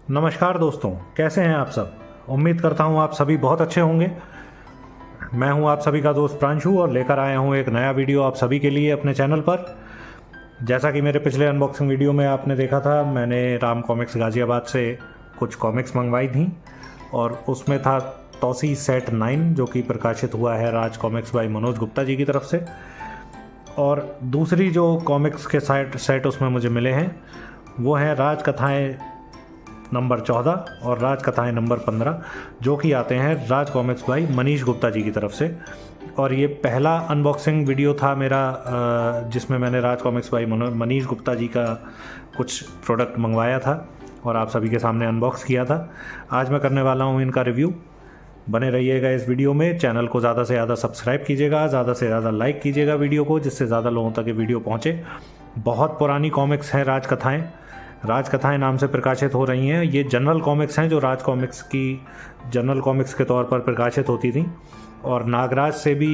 नमस्कार दोस्तों, कैसे हैं आप सब। उम्मीद करता हूं आप सभी बहुत अच्छे होंगे। मैं हूं आप सभी का दोस्त प्रांशु और लेकर आया हूं एक नया वीडियो आप सभी के लिए अपने चैनल पर। जैसा कि मेरे पिछले अनबॉक्सिंग वीडियो में आपने देखा था, मैंने राम कॉमिक्स गाज़ियाबाद से कुछ कॉमिक्स मंगवाई थी और उसमें था तौसी सेट 9 जो कि प्रकाशित हुआ है राज कॉमिक्स बाय मनोज गुप्ता जी की तरफ से। और दूसरी जो कॉमिक्स के सेट उसमें मुझे मिले हैं वो हैं राज कथाएँ नंबर 14 और राज कथाएँ नंबर 15 जो कि आते हैं राज कॉमिक्स बाय मनीष गुप्ता जी की तरफ से। और ये पहला अनबॉक्सिंग वीडियो था मेरा जिसमें मैंने राज कॉमिक्स बाय मनीष गुप्ता जी का कुछ प्रोडक्ट मंगवाया था और आप सभी के सामने अनबॉक्स किया था। आज मैं करने वाला हूँ इनका रिव्यू। बने रहिएगा इस वीडियो में। चैनल को ज़्यादा से ज़्यादा सब्सक्राइब कीजिएगा, ज़्यादा से ज़्यादा लाइक कीजिएगा वीडियो को, जिससे ज़्यादा लोगों तक ये वीडियो पहुँचे। बहुत पुरानी कॉमिक्स हैं राज कथाएँ नाम से प्रकाशित हो रही हैं। ये जनरल कॉमिक्स हैं जो राज कॉमिक्स की जनरल कॉमिक्स के तौर पर प्रकाशित होती थी और नागराज से भी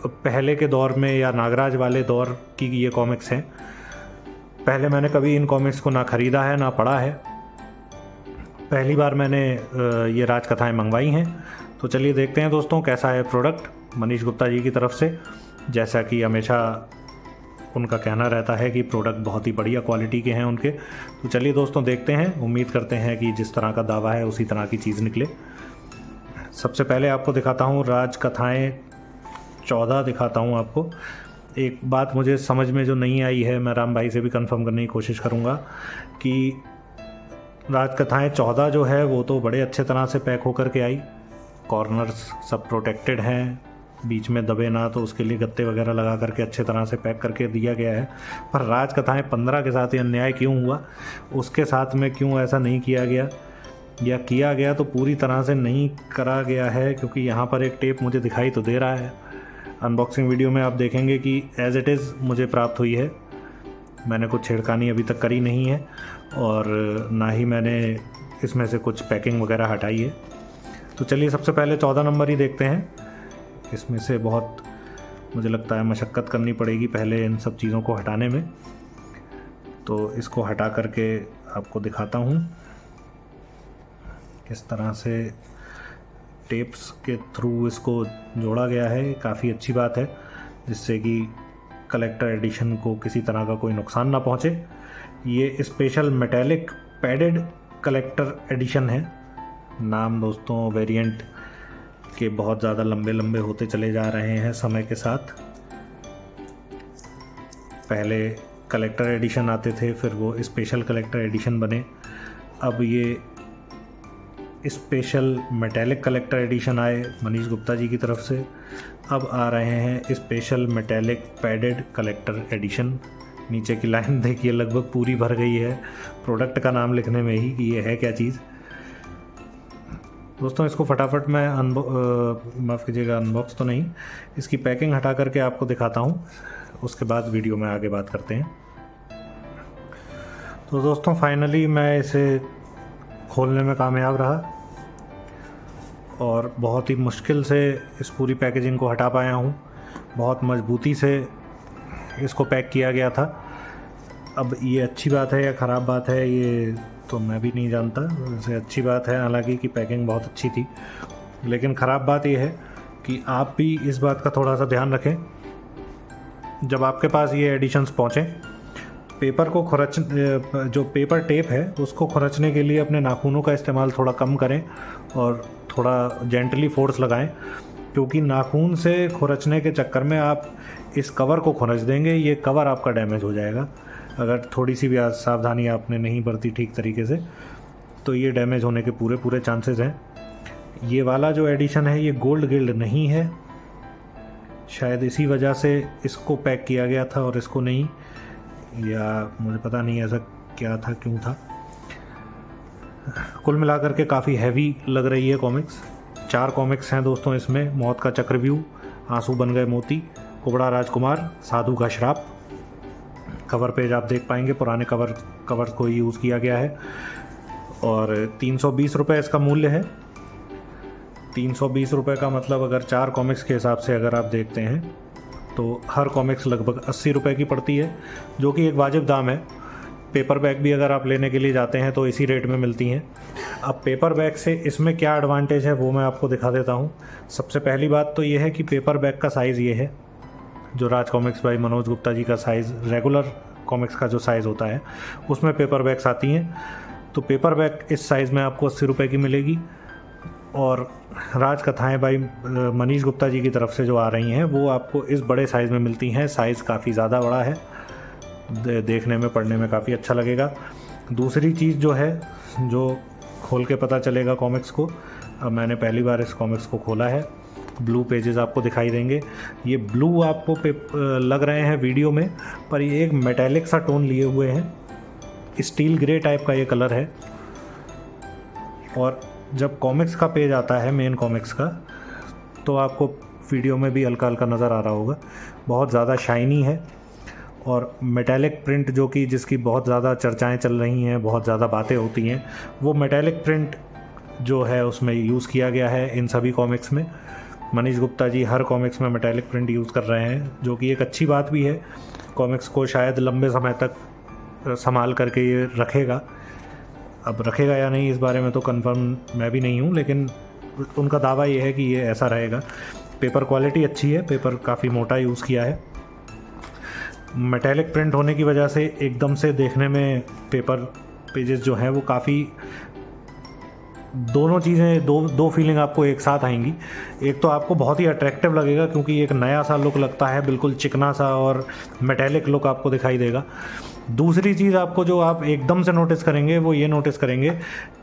पहले के दौर में या नागराज वाले दौर की ये कॉमिक्स हैं। पहले मैंने कभी इन कॉमिक्स को ना ख़रीदा है ना पढ़ा है, पहली बार मैंने ये राज कथाएँ मंगवाई हैं। तो चलिए देखते हैं दोस्तों कैसा है प्रोडक्ट मनीष गुप्ता जी की तरफ से। जैसा कि हमेशा उनका कहना रहता है कि प्रोडक्ट बहुत ही बढ़िया क्वालिटी के हैं उनके। तो चलिए दोस्तों देखते हैं। उम्मीद करते हैं कि जिस तरह का दावा है उसी तरह की चीज़ निकले। सबसे पहले आपको दिखाता हूँ राज कथाएँ 14 दिखाता हूँ आपको। एक बात मुझे समझ में जो नहीं आई है, मैं राम भाई से भी कंफर्म करने की कोशिश करूँगा कि राज कथाएँ 14 जो है वो तो बड़े अच्छे तरह से पैक होकर के आई। कॉर्नर्स सब प्रोटेक्टेड हैं, बीच में दबे ना, तो उसके लिए गत्ते वगैरह लगा करके अच्छे तरह से पैक करके दिया गया है। पर राज कथाएँ 15 के साथ ये अन्याय क्यों हुआ, उसके साथ में क्यों ऐसा नहीं किया गया, या किया गया तो पूरी तरह से नहीं करा गया है। क्योंकि यहाँ पर एक टेप मुझे दिखाई तो दे रहा है, अनबॉक्सिंग वीडियो में आप देखेंगे कि एज इट इज़ मुझे प्राप्त हुई है। मैंने कुछ छेड़खानी अभी तक करी नहीं है और ना ही मैंने इसमें से कुछ पैकिंग वगैरह हटाई है। तो चलिए सबसे पहले 14 नंबर ही देखते हैं। इसमें से बहुत मुझे लगता है मशक्क़त करनी पड़ेगी पहले इन सब चीज़ों को हटाने में। तो इसको हटा करके आपको दिखाता हूँ किस तरह से टेप्स के थ्रू इसको जोड़ा गया है। काफ़ी अच्छी बात है, जिससे कि कलेक्टर एडिशन को किसी तरह का कोई नुकसान ना पहुँचे। ये special metallic padded collector edition है। नाम दोस्तों वेरिएंट के बहुत ज़्यादा लंबे लंबे होते चले जा रहे हैं समय के साथ। पहले कलेक्टर एडिशन आते थे, फिर वो स्पेशल कलेक्टर एडिशन बने, अब ये स्पेशल मेटेलिक कलेक्टर एडिशन आए मनीष गुप्ता जी की तरफ से। अब आ रहे हैं special metallic padded collector edition. नीचे की लाइन देखिए लगभग पूरी भर गई है प्रोडक्ट का नाम लिखने में ही कि ये है क्या चीज़। दोस्तों इसको फटाफट मैं माफ़ कीजिएगा अनबॉक्स तो नहीं, इसकी पैकिंग हटा करके आपको दिखाता हूँ, उसके बाद वीडियो में आगे बात करते हैं। तो दोस्तों फाइनली मैं इसे खोलने में कामयाब रहा और बहुत ही मुश्किल से इस पूरी पैकेजिंग को हटा पाया हूँ। बहुत मजबूती से इसको पैक किया गया था। अब ये अच्छी बात है या ख़राब बात है ये तो मैं भी नहीं जानता। वैसे अच्छी बात है हालांकि कि पैकिंग बहुत अच्छी थी, लेकिन ख़राब बात ये है कि आप भी इस बात का थोड़ा सा ध्यान रखें जब आपके पास ये एडिशंस पहुँचें। पेपर को जो पेपर टेप है उसको खुरचने के लिए अपने नाखूनों का इस्तेमाल थोड़ा कम करें और थोड़ा जेंटली फोर्स लगाएं, क्योंकि नाखून से खुरचने के चक्कर में आप इस कवर को खुरच देंगे, ये कवर आपका डैमेज हो जाएगा। अगर थोड़ी सी भी सावधानी आपने नहीं बरती ठीक तरीके से तो ये डैमेज होने के पूरे चांसेस हैं। ये वाला जो एडिशन है ये गोल्ड गिल्ड नहीं है, शायद इसी वजह से इसको पैक किया गया था और इसको नहीं, या मुझे पता नहीं ऐसा क्या था क्यों था। कुल मिलाकर के काफ़ी हैवी लग रही है कॉमिक्स। 4 कॉमिक्स हैं दोस्तों इसमें। मौत का चक्रव्यूह, आंसू बन गए मोती, कुबड़ा राजकुमार, साधु का श्राप। कवर पेज आप देख पाएंगे पुराने कवर्स को ही यूज़ किया गया है और 320 रुपये इसका मूल्य है। 320 रुपये का मतलब अगर 4 कॉमिक्स के हिसाब से अगर आप देखते हैं तो हर कॉमिक्स लगभग 80 रुपये की पड़ती है, जो कि एक वाजिब दाम है। पेपर बैग भी अगर आप लेने के लिए जाते हैं तो इसी रेट में मिलती हैं। अब पेपर बैग से इसमें क्या एडवांटेज है वो मैं आपको दिखा देता हूँ। सबसे पहली बात तो ये है कि पेपर बैग का साइज़ ये है, जो राज कॉमिक्स बाई मनोज गुप्ता जी का साइज़, रेगुलर कॉमिक्स का जो साइज़ होता है उसमें पेपर बैग्स आती हैं। तो पेपर बैग इस साइज़ में आपको 80 रुपये की मिलेगी। और राज कथाएँ बाई मनीष गुप्ता जी की तरफ से जो आ रही हैं वो आपको इस बड़े साइज़ में मिलती हैं। साइज़ काफ़ी ज़्यादा बड़ा है, देखने में पढ़ने में काफ़ी अच्छा लगेगा। दूसरी चीज़ जो है, जो खोल के पता चलेगा कॉमिक्स को, अब मैंने पहली बार इस कॉमिक्स को खोला है, ब्लू पेजेस आपको दिखाई देंगे। ये ब्लू आपको लग रहे हैं वीडियो में, पर ये एक मेटेलिक सा टोन लिए हुए हैं, स्टील ग्रे टाइप का ये कलर है। और जब कॉमिक्स का पेज आता है मेन कॉमिक्स का, तो आपको वीडियो में भी हल्का हल्का नज़र आ रहा होगा, बहुत ज़्यादा शाइनी है। और मेटेलिक प्रिंट जो कि जिसकी बहुत ज़्यादा चर्चाएं चल रही हैं, बहुत ज़्यादा बातें होती हैं, वो मेटेलिक प्रिंट जो है उसमें यूज़ किया गया है इन सभी कॉमिक्स में। मनीष गुप्ता जी हर कॉमिक्स में मेटेलिक प्रिंट यूज़ कर रहे हैं, जो कि एक अच्छी बात भी है। कॉमिक्स को शायद लंबे समय तक संभाल करके ये रखेगा। अब रखेगा या नहीं इस बारे में तो कंफर्म मैं भी नहीं हूँ, लेकिन उनका दावा ये है कि ये ऐसा रहेगा। पेपर क्वालिटी अच्छी है, पेपर काफ़ी मोटा यूज़ किया है। मेटेलिक प्रिंट होने की वजह से एकदम से देखने में पेपर पेजेस जो हैं वो काफ़ी, दोनों चीज़ें, दो फीलिंग आपको एक साथ आएंगी। एक तो आपको बहुत ही अट्रैक्टिव लगेगा क्योंकि एक नया सा लुक लगता है, बिल्कुल चिकना सा और मेटेलिक लुक आपको दिखाई देगा। दूसरी चीज़ आपको जो आप एकदम से नोटिस करेंगे वो ये नोटिस करेंगे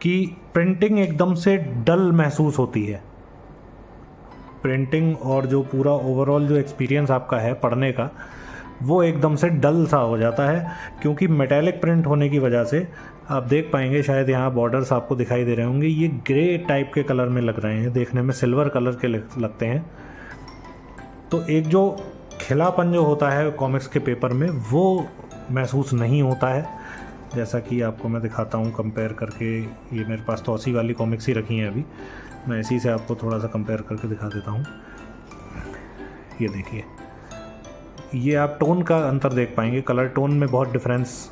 कि प्रिंटिंग एकदम से डल महसूस होती है। प्रिंटिंग और जो पूरा ओवरऑल जो एक्सपीरियंस आपका है पढ़ने का, वो एकदम से डल सा हो जाता है, क्योंकि मेटेलिक प्रिंट होने की वजह से आप देख पाएंगे, शायद यहाँ बॉर्डर्स आपको दिखाई दे रहे होंगे, ये ग्रे टाइप के कलर में लग रहे हैं, देखने में सिल्वर कलर के लगते हैं। तो एक जो खिलापन जो होता है कॉमिक्स के पेपर में वो महसूस नहीं होता है। जैसा कि आपको मैं दिखाता हूँ कंपेयर करके, ये मेरे पास तो 80 वाली कॉमिक्स ही रखी हैं अभी, मैं इसी से आपको थोड़ा सा कंपेयर करके दिखा देता हूँ। ये देखिए, ये आप टोन का अंतर देख पाएंगे, कलर टोन में बहुत डिफरेंस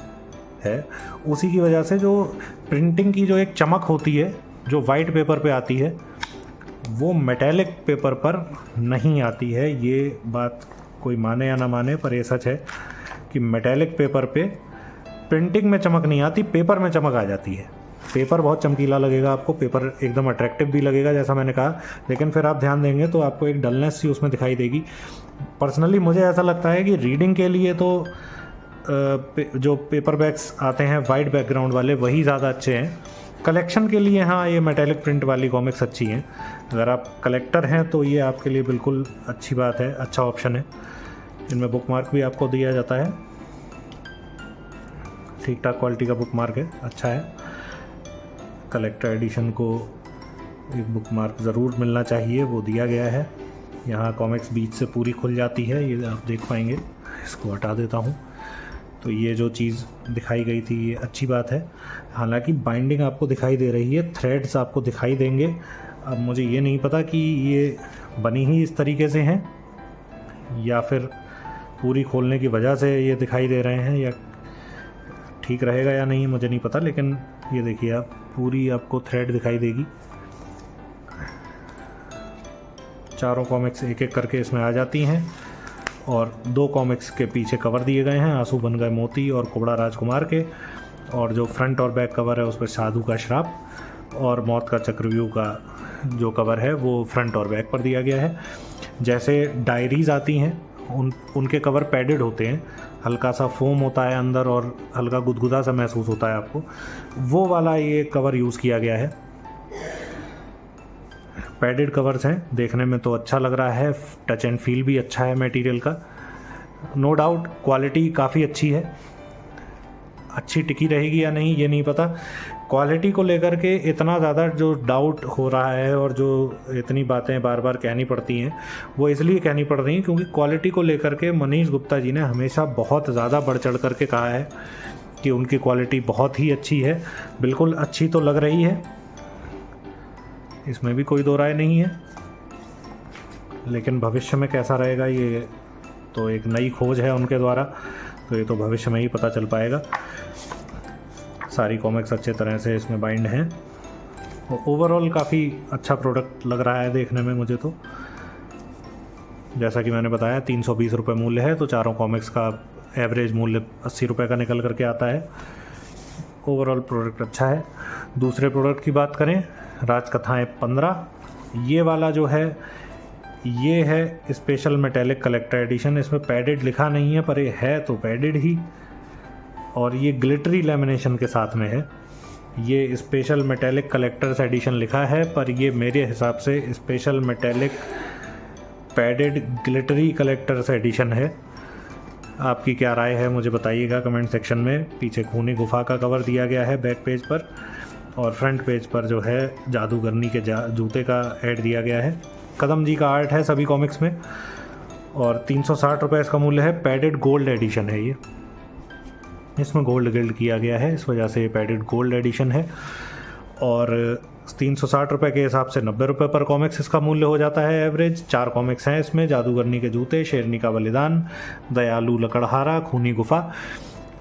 है। उसी की वजह से जो प्रिंटिंग की जो एक चमक होती है जो वाइट पेपर पे आती है, वो मेटेलिक पेपर पर नहीं आती है। ये बात कोई माने या ना माने, पर ये सच है कि मेटेलिक पेपर पे प्रिंटिंग में चमक नहीं आती, पेपर में चमक आ जाती है। पेपर बहुत चमकीला लगेगा आपको, पेपर एकदम अट्रैक्टिव भी लगेगा जैसा मैंने कहा, लेकिन फिर आप ध्यान देंगे तो आपको एक डलनेस सी उसमें दिखाई देगी। पर्सनली मुझे ऐसा लगता है कि रीडिंग के लिए तो जो पेपर बैग्स आते हैं वाइट बैकग्राउंड वाले वही ज़्यादा अच्छे हैं। कलेक्शन के लिए हाँ, ये मेटेलिक प्रिंट वाली कॉमिक्स अच्छी हैं। अगर आप कलेक्टर हैं तो ये आपके लिए बिल्कुल अच्छी बात है, अच्छा ऑप्शन है। इनमें बुक मार्क भी आपको दिया जाता है, ठीक ठाक क्वालिटी का बुक मार्क है, अच्छा है। कलेक्टर एडिशन को एक बुक मार्क ज़रूर मिलना चाहिए, वो दिया गया है। यहाँ कॉमिक्स बीच से पूरी खुल जाती है, ये आप देख पाएंगे। इसको हटा देता हूँ। तो ये जो चीज़ दिखाई गई थी ये अच्छी बात है। हालांकि बाइंडिंग आपको दिखाई दे रही है, थ्रेड्स आपको दिखाई देंगे। अब मुझे ये नहीं पता कि ये बनी ही इस तरीके से हैं या फिर पूरी खोलने की वजह से ये दिखाई दे रहे हैं, या ठीक रहेगा या नहीं मुझे नहीं पता। लेकिन ये देखिए, आप पूरी आपको थ्रेड दिखाई देगी। चारों कॉमिक्स एक एक करके इसमें आ जाती हैं और 2 कॉमिक्स के पीछे कवर दिए गए हैं, आंसू बन गए मोती और कुबड़ा राजकुमार के। और जो फ्रंट और बैक कवर है उस पर साधु का श्राप और मौत का चक्रव्यूह का जो कवर है वो फ्रंट और बैक पर दिया गया है। जैसे डायरीज़ आती हैं उनके कवर पैडेड होते हैं, हल्का सा फोम होता है अंदर और हल्का गुदगुदा सा महसूस होता है आपको, वो वाला ये कवर यूज़ किया गया है। पैडेड कवर्स हैं, देखने में तो अच्छा लग रहा है, टच एंड फील भी अच्छा है मटेरियल का। नो डाउट क्वालिटी काफ़ी अच्छी है, अच्छी टिकी रहेगी या नहीं ये नहीं पता। क्वालिटी को लेकर के इतना ज़्यादा जो डाउट हो रहा है और जो इतनी बातें बार बार कहनी पड़ती हैं, वो इसलिए कहनी पड़ रही हैं क्योंकि क्वालिटी को लेकर के मनीष गुप्ता जी ने हमेशा बहुत ज़्यादा बढ़ चढ़ करके कहा है कि उनकी क्वालिटी बहुत ही अच्छी है। बिल्कुल अच्छी तो लग रही है, इसमें भी कोई दो राय नहीं है, लेकिन भविष्य में कैसा रहेगा ये तो एक नई खोज है उनके द्वारा, तो ये तो भविष्य में ही पता चल पाएगा। सारी कॉमिक्स अच्छे तरह से इसमें बाइंड हैं। ओवरऑल काफ़ी अच्छा प्रोडक्ट लग रहा है देखने में मुझे तो। जैसा कि मैंने बताया 320 रुपये मूल्य है, तो चारों कॉमिक्स का एवरेज मूल्य 80 रुपये का निकल करके आता है। ओवरऑल प्रोडक्ट अच्छा है। दूसरे प्रोडक्ट की बात करें, राजकथाएं 15, ये वाला जो है ये है स्पेशल मेटेलिक कलेक्टर एडिशन। इसमें पैडेड लिखा नहीं है पर ये है तो पैडेड ही, और ये ग्लिटरी लेमिनेशन के साथ में है। ये स्पेशल मेटेलिक कलेक्टर्स एडिशन लिखा है पर ये मेरे हिसाब से special metallic padded glittery collectors edition है। आपकी क्या राय है मुझे बताइएगा कमेंट सेक्शन में। पीछे खूनी गुफा का कवर दिया गया है बैक पेज पर, और फ्रंट पेज पर जो है जादूगरनी के जूते का ऐड दिया गया है। कदम जी का आर्ट है सभी कॉमिक्स में, और 360 रुपये इसका मूल्य है। पैडेड गोल्ड एडिशन है ये, इसमें गोल्ड गिल्ड किया गया है, इस वजह से ये पैडेड गोल्ड एडिशन है। और 360 रुपये के हिसाब से 90 रुपये पर कॉमिक्स इसका मूल्य हो जाता है एवरेज। 4 कॉमिक्स हैं इसमें, जादूगरनी के जूते, शेरनी का बलिदान, दयालु लकड़हारा, खूनी गुफा।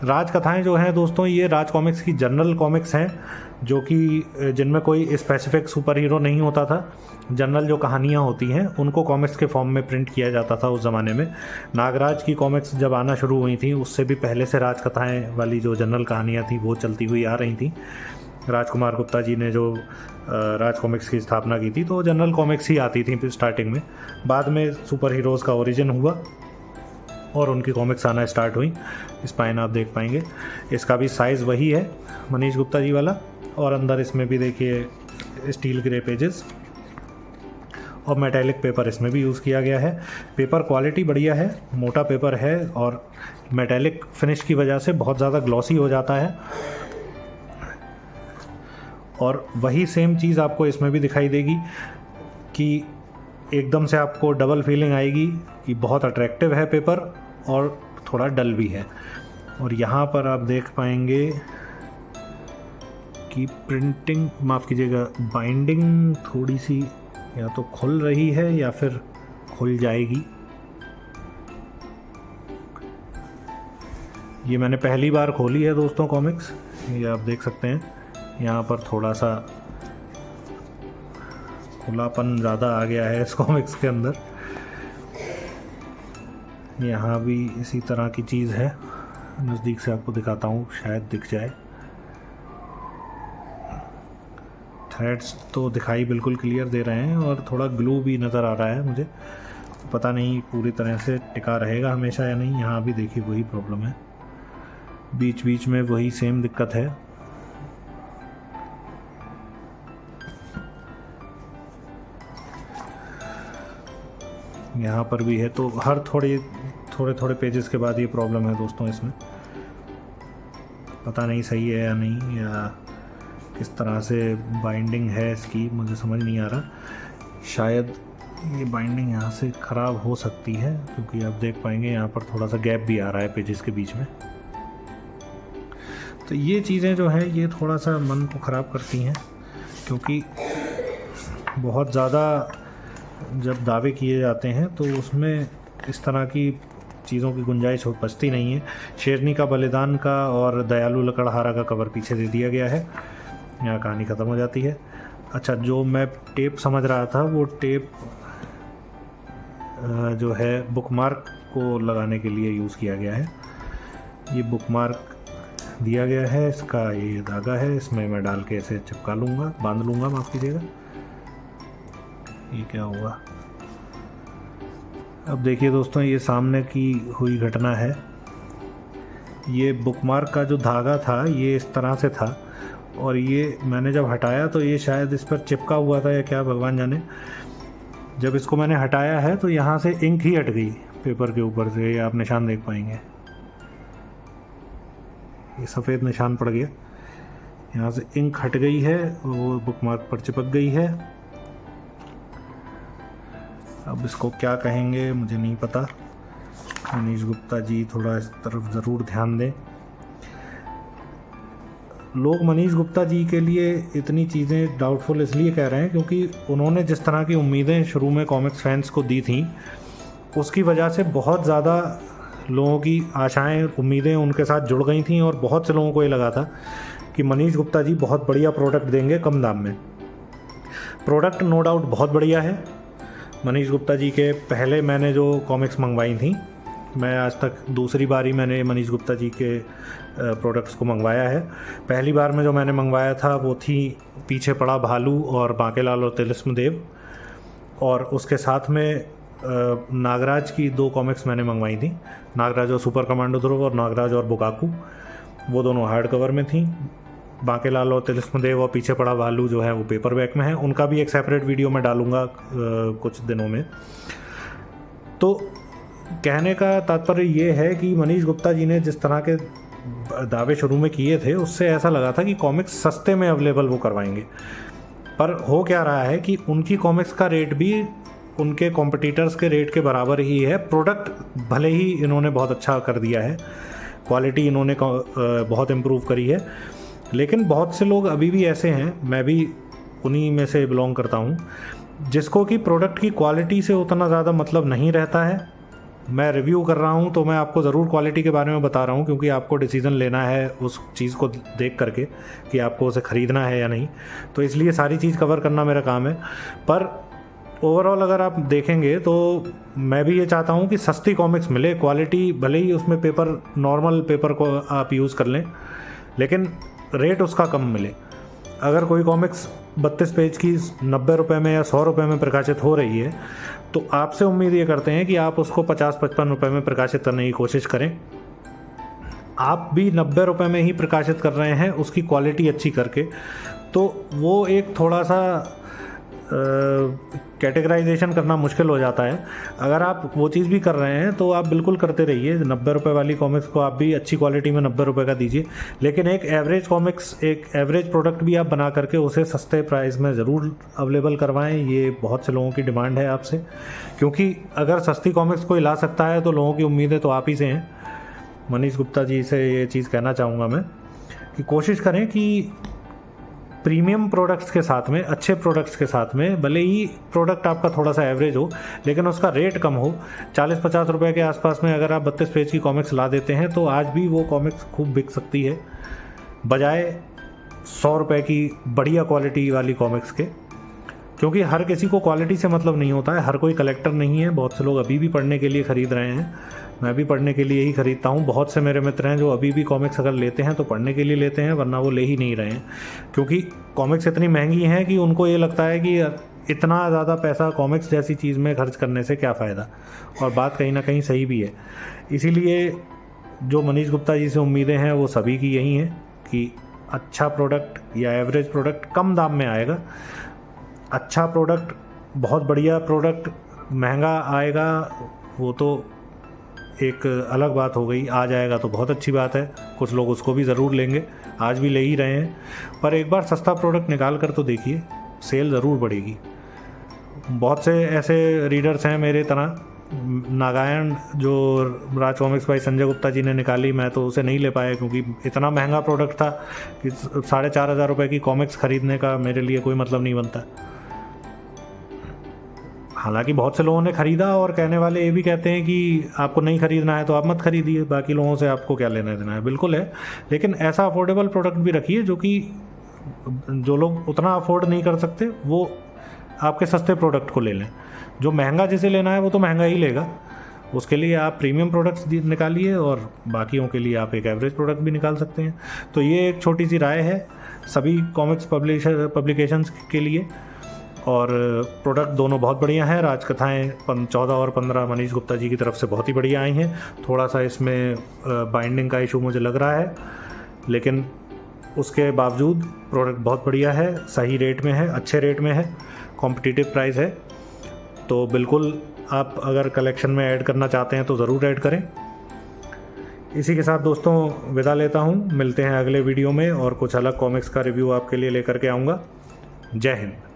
राजकथाएं जो हैं दोस्तों, ये राज कॉमिक्स की जनरल कॉमिक्स हैं, जो कि जिनमें कोई स्पेसिफिक सुपर हीरो नहीं होता था। जनरल जो कहानियाँ होती हैं उनको कॉमिक्स के फॉर्म में प्रिंट किया जाता था उस ज़माने में। नागराज की कॉमिक्स जब आना शुरू हुई थी उससे भी पहले से राजकथाएं वाली जो जनरल कहानियाँ थी वो चलती हुई आ रही थी। राजकुमार गुप्ता जी ने जो राज कॉमिक्स की स्थापना की थी तो जनरल कॉमिक्स ही आती थी स्टार्टिंग में। बाद में सुपर हीरोज़ का ओरिजिन हुआ और उनकी कॉमिक्स आना स्टार्ट हुई। स्पाइन आप देख पाएंगे, इसका भी साइज़ वही है मनीष गुप्ता जी वाला, और अंदर इसमें भी देखिए स्टील ग्रे पेजेस और मेटेलिक पेपर इसमें भी यूज़ किया गया है। पेपर क्वालिटी बढ़िया है, मोटा पेपर है, और मेटेलिक फिनिश की वजह से बहुत ज़्यादा ग्लॉसी हो जाता है। और वही सेम चीज़ आपको इसमें भी दिखाई देगी कि एकदम से आपको डबल फीलिंग आएगी कि बहुत अट्रैक्टिव है पेपर और थोड़ा डल भी है। और यहाँ पर आप देख पाएंगे कि प्रिंटिंग, माफ़ कीजिएगा, बाइंडिंग थोड़ी सी या तो खुल रही है या फिर खुल जाएगी। ये मैंने पहली बार खोली है दोस्तों कॉमिक्स, ये आप देख सकते हैं। यहाँ पर थोड़ा सा खुलापन ज़्यादा आ गया है इस कॉमिक्स के अंदर। यहाँ भी इसी तरह की चीज़ है, नज़दीक से आपको दिखाता हूँ शायद दिख जाए। थ्रेड्स तो दिखाई बिल्कुल क्लियर दे रहे हैं और थोड़ा ग्लू भी नज़र आ रहा है मुझे, पता नहीं पूरी तरह से टिका रहेगा हमेशा या नहीं। यहाँ भी देखिए वही प्रॉब्लम है, बीच बीच में वही सेम दिक्कत है। यहाँ पर भी है, तो हर थोड़े पेजेस के बाद ये प्रॉब्लम है दोस्तों इसमें। पता नहीं सही है या नहीं, या किस तरह से बाइंडिंग है इसकी मुझे समझ नहीं आ रहा। शायद ये बाइंडिंग यहाँ से ख़राब हो सकती है, क्योंकि आप देख पाएंगे यहाँ पर थोड़ा सा गैप भी आ रहा है पेजेस के बीच में। तो ये चीज़ें जो हैं ये थोड़ा सा मन को ख़राब करती हैं, क्योंकि बहुत ज़्यादा जब दावे किए जाते हैं तो उसमें इस तरह की चीज़ों की गुंजाइश बचती नहीं है। शेरनी का बलिदान का और दयालु लकड़हारा का कवर पीछे दे दिया गया है, यहाँ कहानी ख़त्म हो जाती है। अच्छा, जो मैं टेप समझ रहा था वो टेप जो है बुकमार्क को लगाने के लिए यूज़ किया गया है। ये बुकमार्क दिया गया है, इसका ये धागा है, इसमें मैं डाल के ऐसे चिपका लूँगा, बांध लूँगा, माफ़ कीजिएगा। ये क्या हुआ? अब देखिए दोस्तों, ये सामने की हुई घटना है। ये बुकमार्क का जो धागा था ये इस तरह से था, और ये मैंने जब हटाया तो ये शायद इस पर चिपका हुआ था या क्या, भगवान जाने। जब इसको मैंने हटाया है तो यहाँ से इंक ही हट गई पेपर के ऊपर से, ये आप निशान देख पाएंगे, ये सफ़ेद निशान पड़ गया। यहाँ से इंक हट गई है, वो बुकमार्क पर चिपक गई है। अब इसको क्या कहेंगे मुझे नहीं पता। मनीष गुप्ता जी थोड़ा इस तरफ ज़रूर ध्यान दें। लोग मनीष गुप्ता जी के लिए इतनी चीज़ें डाउटफुल इसलिए कह रहे हैं क्योंकि उन्होंने जिस तरह की उम्मीदें शुरू में कॉमिक्स फैंस को दी थी, उसकी वजह से बहुत ज़्यादा लोगों की आशाएं, उम्मीदें उनके साथ जुड़ गई थी, और बहुत से लोगों को ये लगा था कि कि मनीष गुप्ता जी बहुत बढ़िया प्रोडक्ट देंगे कम दाम में। प्रोडक्ट नो डाउट बहुत बढ़िया है। मनीष गुप्ता जी के पहले मैंने जो कॉमिक्स मंगवाई थी, मैं आज तक दूसरी बार ही मैंने मनीष गुप्ता जी के प्रोडक्ट्स को मंगवाया है। पहली बार में जो मैंने मंगवाया था वो थी पीछे पड़ा भालू और बांकेलाल और तिलिस्म देव, और उसके साथ में नागराज की 2 कॉमिक्स मैंने मंगवाई थी, नागराज और सुपर कमांडो ध्रुव और नागराज और बुकाकू, वो दोनों हार्ड कवर में थी। बांकेलाल और तिलिस्म देव और पीछे पड़ा भालू जो है वो पेपर बैक में है। उनका भी एक सेपरेट वीडियो मैं डालूंगा कुछ दिनों में। तो कहने का तात्पर्य ये है कि मनीष गुप्ता जी ने जिस तरह के दावे शुरू में किए थे उससे ऐसा लगा था कि कॉमिक्स सस्ते में अवेलेबल वो करवाएंगे, पर हो क्या रहा है कि उनकी कॉमिक्स का रेट भी उनके कॉम्पिटिटर्स के रेट के बराबर ही है। प्रोडक्ट भले ही इन्होंने बहुत अच्छा कर दिया है, क्वालिटी इन्होंने बहुत इम्प्रूव करी है, लेकिन बहुत से लोग अभी भी ऐसे हैं, मैं भी उन्हीं में से बिलोंग करता हूँ, जिसको कि प्रोडक्ट की क्वालिटी से उतना ज़्यादा मतलब नहीं रहता है। मैं रिव्यू कर रहा हूँ तो मैं आपको ज़रूर क्वालिटी के बारे में बता रहा हूँ, क्योंकि आपको डिसीज़न लेना है उस चीज़ को देख करके कि आपको उसे ख़रीदना है या नहीं, तो इसलिए सारी चीज़ कवर करना मेरा काम है। पर ओवरऑल अगर आप देखेंगे तो मैं भी ये चाहता हूँ कि सस्ती कॉमिक्स मिले, क्वालिटी भले ही उसमें पेपर नॉर्मल पेपर को आप यूज़ कर लें, लेकिन रेट उसका कम मिले। अगर कोई कॉमिक्स 32 पेज की 90 रुपये में या 100 रुपये में प्रकाशित हो रही है तो आपसे उम्मीद ये करते हैं कि आप उसको 50-55 रुपये में प्रकाशित करने की कोशिश करें। आप भी 90 रुपये में ही प्रकाशित कर रहे हैं उसकी क्वालिटी अच्छी करके, तो वो एक थोड़ा सा कैटेगराइजेशन करना मुश्किल हो जाता है। अगर आप वो चीज़ भी कर रहे हैं तो आप बिल्कुल करते रहिए, 90 रुपये वाली कॉमिक्स को आप भी अच्छी क्वालिटी में 90 रुपये का दीजिए, लेकिन एक एवरेज कॉमिक्स, एक एवरेज प्रोडक्ट भी आप बना करके उसे सस्ते प्राइस में ज़रूर अवेलेबल करवाएं। ये बहुत से लोगों की डिमांड है आपसे, क्योंकि अगर सस्ती कॉमिक्स कोई ला सकता है तो लोगों की उम्मीदें तो आप ही से हैं। मनीष गुप्ता जी से ये चीज़ कहना चाहूँगा मैं कि कोशिश करें कि प्रीमियम प्रोडक्ट्स के साथ में, अच्छे प्रोडक्ट्स के साथ में, भले ही प्रोडक्ट आपका थोड़ा सा एवरेज हो लेकिन उसका रेट कम हो। 40-50 रुपये के आसपास में अगर आप 32 पेज की कॉमिक्स ला देते हैं तो आज भी वो कॉमिक्स खूब बिक सकती है, बजाय 100 रुपये की बढ़िया क्वालिटी वाली कॉमिक्स के। क्योंकि हर किसी को क्वालिटी से मतलब नहीं होता है, हर कोई कलेक्टर नहीं है। बहुत से लोग अभी भी पढ़ने के लिए ख़रीद रहे हैं, मैं भी पढ़ने के लिए ही ख़रीदता हूँ। बहुत से मेरे मित्र हैं जो अभी भी कॉमिक्स अगर लेते हैं तो पढ़ने के लिए लेते हैं, वरना वो ले ही नहीं रहे हैं, क्योंकि कॉमिक्स इतनी महंगी हैं कि उनको ये लगता है कि इतना ज़्यादा पैसा कॉमिक्स जैसी चीज़ में खर्च करने से क्या फ़ायदा। और बात कहीं ना कहीं सही भी है। इसीलिए जो मनीष गुप्ता जी से उम्मीदें हैं वो सभी की यही हैं कि अच्छा प्रोडक्ट या एवरेज प्रोडक्ट कम दाम में आएगा। अच्छा प्रोडक्ट, बहुत बढ़िया प्रोडक्ट महंगा आएगा वो तो एक अलग बात हो गई। आ जाएगा तो बहुत अच्छी बात है, कुछ लोग उसको भी ज़रूर लेंगे, आज भी ले ही रहे हैं। पर एक बार सस्ता प्रोडक्ट निकाल कर तो देखिए, सेल ज़रूर बढ़ेगी। बहुत से ऐसे रीडर्स हैं मेरे तरह। नागायण जो राज कॉमिक्स भाई संजय गुप्ता जी ने निकाली, मैं तो उसे नहीं ले पाया क्योंकि इतना महंगा प्रोडक्ट था कि 4,500 रुपये की कॉमिक्स ख़रीदने का मेरे लिए कोई मतलब नहीं बनता। हालांकि बहुत से लोगों ने ख़रीदा और कहने वाले ये भी कहते हैं कि आपको नहीं ख़रीदना है तो आप मत खरीदिए, बाकी लोगों से आपको क्या लेना देना है। बिल्कुल है, लेकिन ऐसा अफोर्डेबल प्रोडक्ट भी रखिए जो कि जो लोग उतना अफोर्ड नहीं कर सकते वो आपके सस्ते प्रोडक्ट को ले लें। जो महंगा जिसे लेना है वो तो महंगा ही लेगा, उसके लिए आप प्रीमियम प्रोडक्ट्स निकालिए और बाकियों के लिए आप एक एवरेज प्रोडक्ट भी निकाल सकते हैं। तो ये एक छोटी सी राय है सभी कॉमिक्स पब्लिकेशंस के लिए। और प्रोडक्ट दोनों बहुत बढ़िया हैं। राजकथाएँ 14 और 15 मनीष गुप्ता जी की तरफ से बहुत ही बढ़िया आई हैं। थोड़ा सा इसमें बाइंडिंग का इशू मुझे लग रहा है, लेकिन उसके बावजूद प्रोडक्ट बहुत बढ़िया है, सही रेट में है, अच्छे रेट में है, कॉम्पिटिटिव प्राइस है। तो बिल्कुल आप अगर कलेक्शन में ऐड करना चाहते हैं तो ज़रूर ऐड करें। इसी के साथ दोस्तों विदा लेता हूँ, मिलते हैं अगले वीडियो में और कुछ अलग कॉमिक्स का रिव्यू आपके लिए लेकर के आऊँगा। जय हिंद।